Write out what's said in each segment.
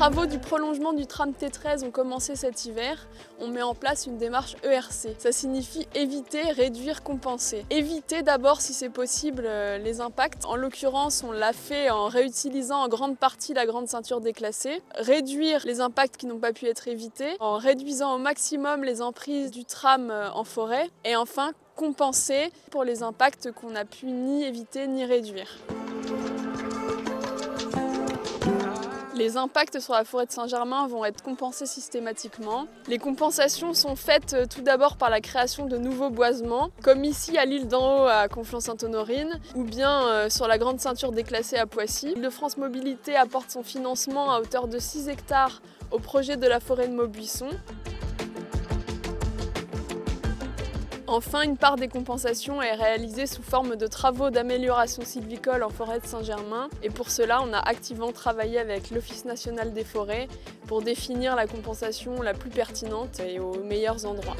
travaux du prolongement du tram T13 ont commencé cet hiver. On met en place une démarche ERC. Ça signifie éviter, réduire, compenser. Éviter d'abord, si c'est possible, les impacts. En l'occurrence, on l'a fait en réutilisant en grande partie la grande ceinture déclassée. Réduire les impacts qui n'ont pas pu être évités en réduisant au maximum les emprises du tram en forêt. Et enfin, compenser pour les impacts qu'on n'a pu ni éviter ni réduire. Les impacts sur la forêt de Saint-Germain vont être compensés systématiquement. Les compensations sont faites tout d'abord par la création de nouveaux boisements, comme ici à l'île d'en haut à Conflans-Sainte-Honorine, ou bien sur la grande ceinture déclassée à Poissy. Île-de-France Mobilité apporte son financement à hauteur de 6 hectares au projet de la forêt de Maubuisson. Enfin, une part des compensations est réalisée sous forme de travaux d'amélioration sylvicole en forêt de Saint-Germain. Et pour cela, on a activement travaillé avec l'Office national des forêts pour définir la compensation la plus pertinente et aux meilleurs endroits.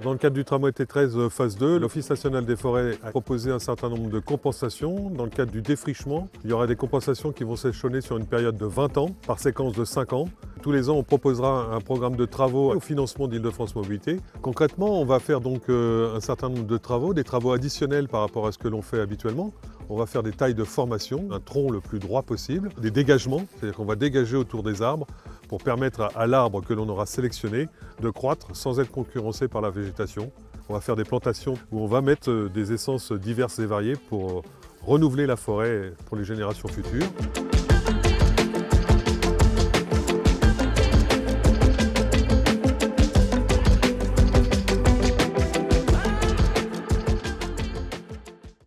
Dans le cadre du tramway T13 phase 2, l'Office national des forêts a proposé un certain nombre de compensations. Dans le cadre du défrichement, il y aura des compensations qui vont s'échelonner sur une période de 20 ans, par séquence de 5 ans. Tous les ans, on proposera un programme de travaux au financement d'Île-de-France Mobilité. Concrètement, on va faire donc un certain nombre de travaux, des travaux additionnels par rapport à ce que l'on fait habituellement. On va faire des tailles de formation, un tronc le plus droit possible, des dégagements, c'est-à-dire qu'on va dégager autour des arbres pour permettre à l'arbre que l'on aura sélectionné de croître sans être concurrencé par la végétation. On va faire des plantations où on va mettre des essences diverses et variées pour renouveler la forêt pour les générations futures.